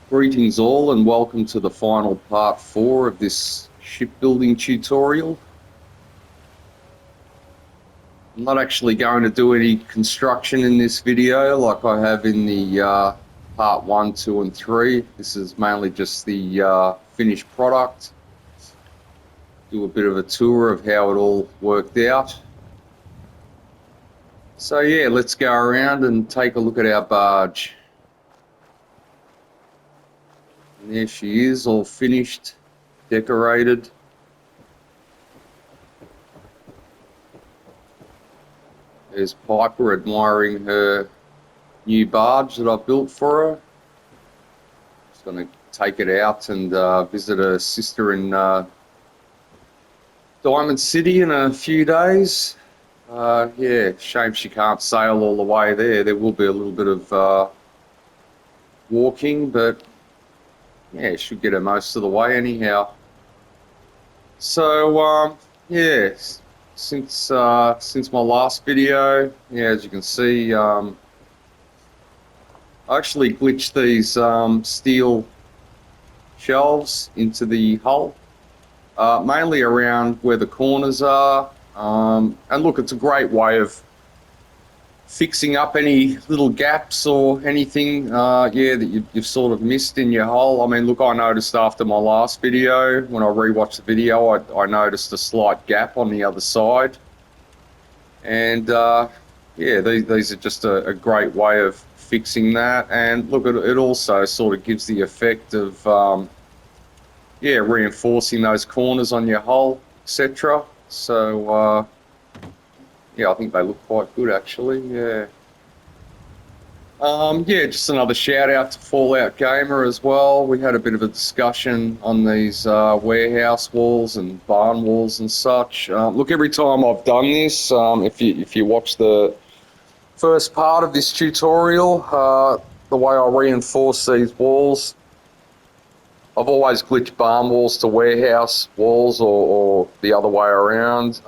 Greetings all and welcome to the final part 4 of this shipbuilding tutorial. I'm not actually going to do any construction in this video like I have in the part 1, 2 and 3. This is mainly just the finished product. Do a bit of a tour of how it all worked out. So yeah, let's go around and take a look at our barge. And there she is, all finished, decorated. There's Piper admiring her new barge that I built for her. She's going to take it out and visit her sister in Diamond City in a few days. Yeah, shame she can't sail all the way there. There will be a little bit of walking, but yeah, should get her most of the way anyhow. So yeah, since my last video, yeah, as you can see, I actually glitched these steel shelves into the hull, mainly around where the corners are. And look, it's a great way of fixing up any little gaps or anything, yeah, that you've sort of missed in your hull. I mean, look, I noticed after my last video, when I rewatched the video, I noticed a slight gap on the other side. And yeah, these are just a great way of fixing that. And look, it also sort of gives the effect of, yeah, reinforcing those corners on your hull, etc. So yeah, I think they look quite good actually, yeah. Yeah, just another shout out to Fallout Gamer as well. We had a bit of a discussion on these warehouse walls and barn walls and such. Look, every time I've done this, if you watch the first part of this tutorial, the way I reinforce these walls, I've always glitched barn walls to warehouse walls or the other way around.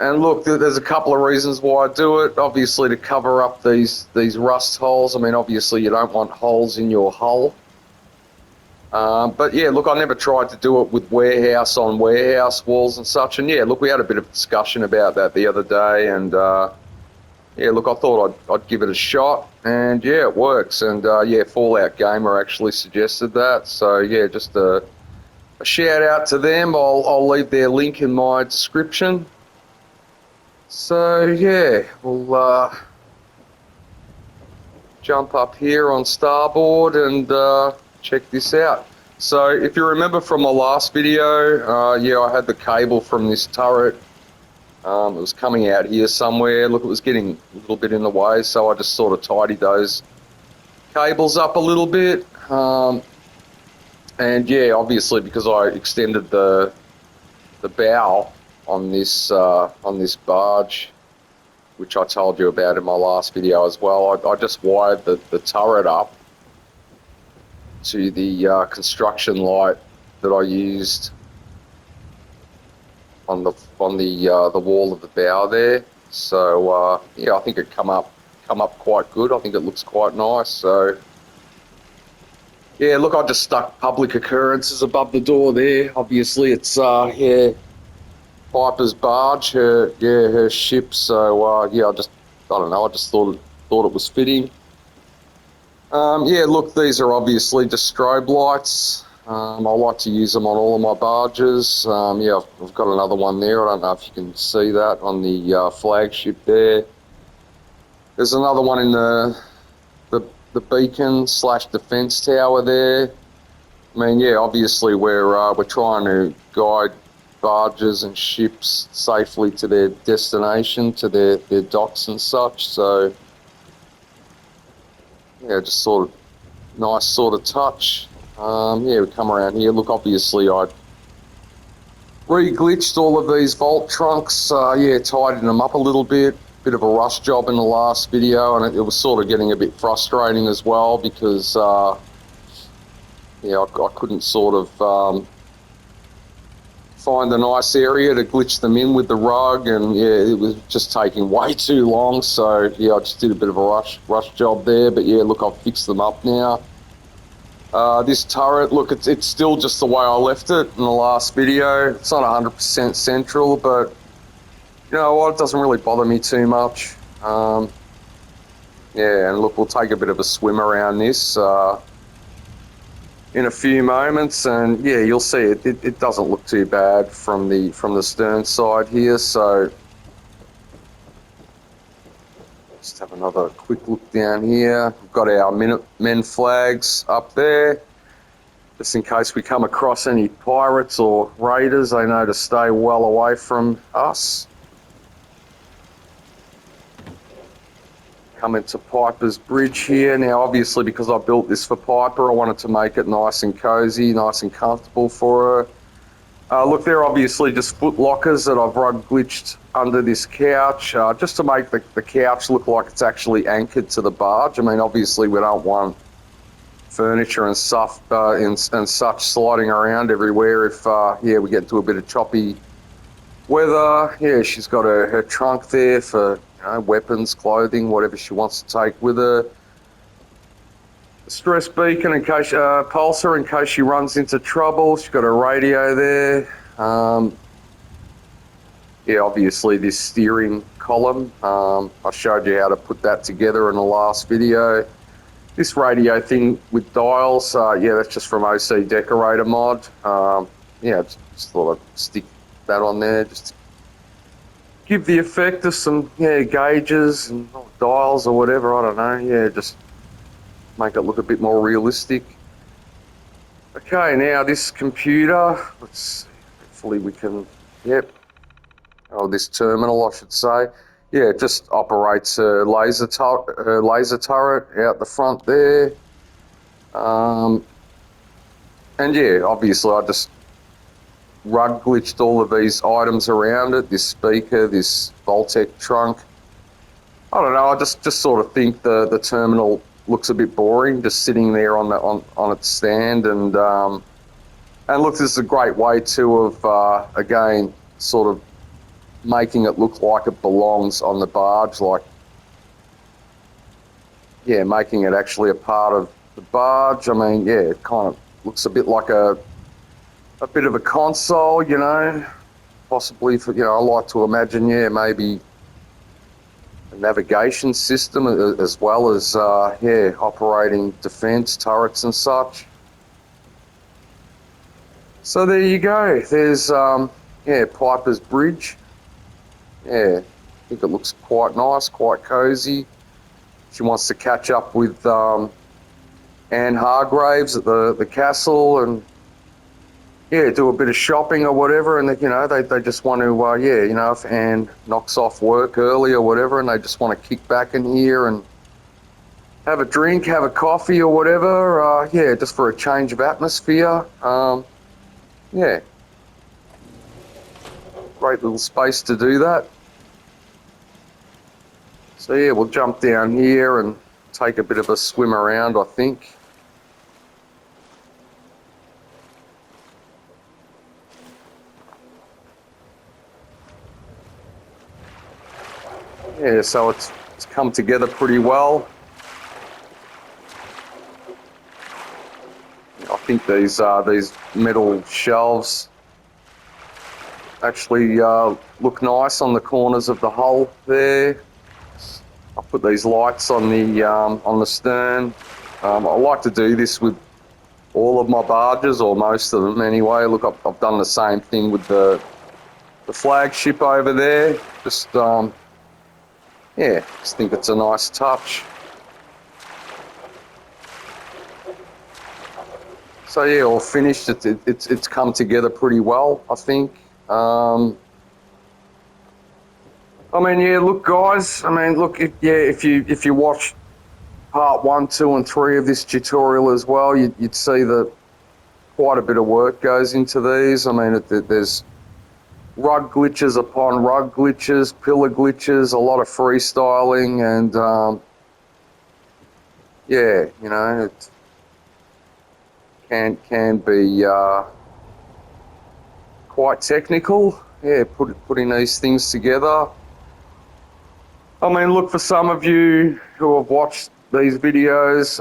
And look, there's a couple of reasons why I do it. Obviously, to cover up these rust holes. I mean, obviously, you don't want holes in your hull. But yeah, look, I never tried to do it with warehouse on warehouse walls and such. And yeah, look, we had a bit of a discussion about that the other day. And yeah, look, I thought I'd give it a shot. And yeah, it works. And yeah, Fallout Gamer actually suggested that. So yeah, just a shout out to them. I'll leave their link in my description. So yeah, we'll jump up here on starboard and check this out. So if you remember from my last video, yeah, I had the cable from this turret. It was coming out here somewhere. Look, it was getting a little bit in the way, so I just sort of tidied those cables up a little bit. And yeah, obviously because I extended the bow on this barge, which I told you about in my last video as well, I just wired the turret up to the construction light that I used on the wall of the bow there. So yeah, I think it come up quite good. I think it looks quite nice. So yeah, look, I just stuck public occurrences above the door there. Obviously, it's yeah, Piper's barge, her ship. So yeah, I don't know. I just thought it was fitting. Yeah, look, these are obviously just strobe lights. I like to use them on all of my barges. Yeah, I've got another one there. I don't know if you can see that on the flagship there. There's another one in the beacon / defense tower there. I mean, yeah, obviously we're trying to guide barges and ships safely to their destination, to their docks and such. So yeah, just sort of nice sort of touch. Yeah, we come around here. Look, obviously I re-glitched all of these vault trunks. Yeah, tidying them up a little bit. Bit of a rush job in the last video, and it was sort of getting a bit frustrating as well because yeah, I couldn't sort of find a nice area to glitch them in with the rug, and yeah, it was just taking way too long. So yeah, I just did a bit of a rush job there. But yeah, look, I've fixed them up now. This turret, look, it's still just the way I left it in the last video. It's not 100% central, but you know what, it doesn't really bother me too much. Yeah, and look, we'll take a bit of a swim around this in a few moments, and yeah, you'll see it doesn't look too bad from the stern side here. So just have another quick look down here. We've got our Minutemen flags up there, just in case we come across any pirates or raiders. They know to stay well away from us. Come into Piper's Bridge here. Now, obviously, because I built this for Piper, I wanted to make it nice and cozy, nice and comfortable for her. Look, they're obviously just foot lockers that I've rug glitched under this couch, just to make the couch look like it's actually anchored to the barge. I mean, obviously, we don't want furniture and stuff and such sliding around everywhere if, yeah, we get into a bit of choppy weather. Yeah, she's got her trunk there for weapons, clothing, whatever she wants to take with her. Stress beacon in case, pulsar in case she runs into trouble. She's got a radio there. Yeah, obviously this steering column. I showed you how to put that together in the last video. This radio thing with dials, yeah, that's just from OC Decorator mod. Yeah, just thought I'd stick that on there just to give the effect of some gauges and dials or whatever. I don't know. Yeah, just make it look a bit more realistic. Okay, now this computer. Let's see. Hopefully we can. Yep. Oh, this terminal, I should say. Yeah, it just operates a laser turret out the front there. And yeah, obviously I just rug glitched all of these items around it. This speaker, this Voltec trunk. I don't know. I just sort of think the terminal looks a bit boring, just sitting there on its stand. And look, this is a great way of again sort of making it look like it belongs on the barge, like yeah, making it actually a part of the barge. I mean, yeah, it kind of looks a bit like a bit of a console, you know, possibly for, I like to imagine, yeah, maybe a navigation system as well as, yeah, operating defense turrets and such. So there you go. There's, yeah, Piper's Bridge. Yeah, I think it looks quite nice, quite cozy. She wants to catch up with Anne Hargraves at the castle and yeah, do a bit of shopping or whatever, and they just want to yeah, if Anne knocks off work early or whatever, and they just want to kick back in here and have a drink, have a coffee or whatever, yeah, just for a change of atmosphere. Yeah, great little space to do that. So yeah, we'll jump down here and take a bit of a swim around, I think. Yeah, so it's come together pretty well. I think these metal shelves actually look nice on the corners of the hull there. I'll put these lights on the stern. I like to do this with all of my barges, or most of them anyway. Look, I've done the same thing with the flagship over there. Just yeah, just think it's a nice touch. So yeah, all finished. It's come together pretty well, I think. I mean, yeah, look, guys. I mean, look, if you watch part 1, 2, and 3 of this tutorial as well, you'd see that quite a bit of work goes into these. I mean, there's rug glitches upon rug glitches, pillar glitches, a lot of freestyling, and yeah, it can be quite technical. Yeah, putting these things together. I mean, look, for some of you who have watched these videos,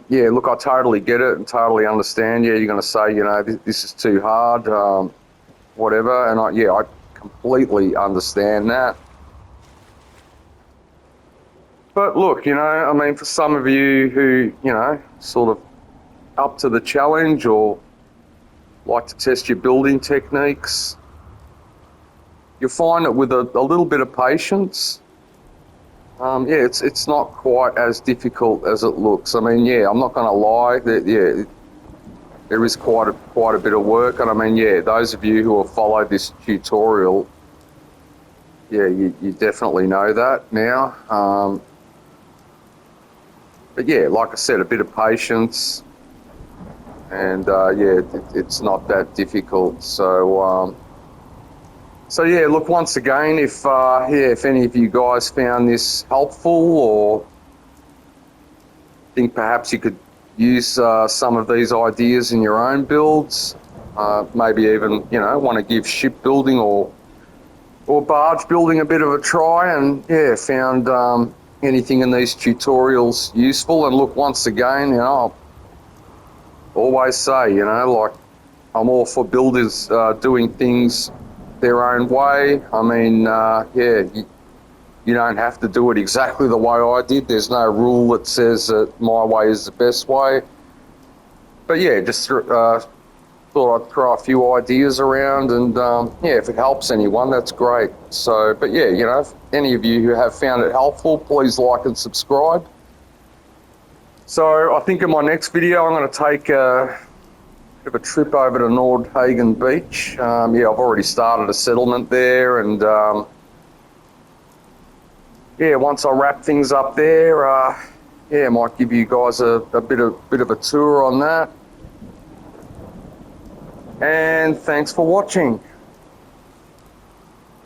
yeah, look, I totally get it and totally understand. Yeah, you're going to say, you know, this is too hard, whatever. And I completely understand that. But look, you know, I mean, for some of you who, you know, sort of up to the challenge or like to test your building techniques, you'll find that with a little bit of patience, yeah, it's not quite as difficult as it looks. I mean, yeah, I'm not going to lie that, yeah, there is quite a bit of work. And I mean, yeah, those of you who have followed this tutorial, yeah, you definitely know that now. But yeah, like I said, a bit of patience, and yeah, it's not that difficult. So yeah, look, once again, if yeah, if any of you guys found this helpful or think perhaps you could use some of these ideas in your own builds, maybe even, you know, want to give shipbuilding or barge building a bit of a try, and yeah, found anything in these tutorials useful. And look, once again, you know, I'll always say, you know, like, I'm all for builders doing things their own way. I mean, yeah, you don't have to do it exactly the way I did. There's no rule that says that my way is the best way. But yeah, just thought I'd throw a few ideas around, and yeah, if it helps anyone, that's great. So, but yeah, you know, if any of you who have found it helpful, please like and subscribe. So I think in my next video, I'm going to take a bit of a trip over to Nordhagen Beach. Yeah, I've already started a settlement there, and yeah, once I wrap things up there, yeah, might give you guys a bit of a tour on that. And thanks for watching.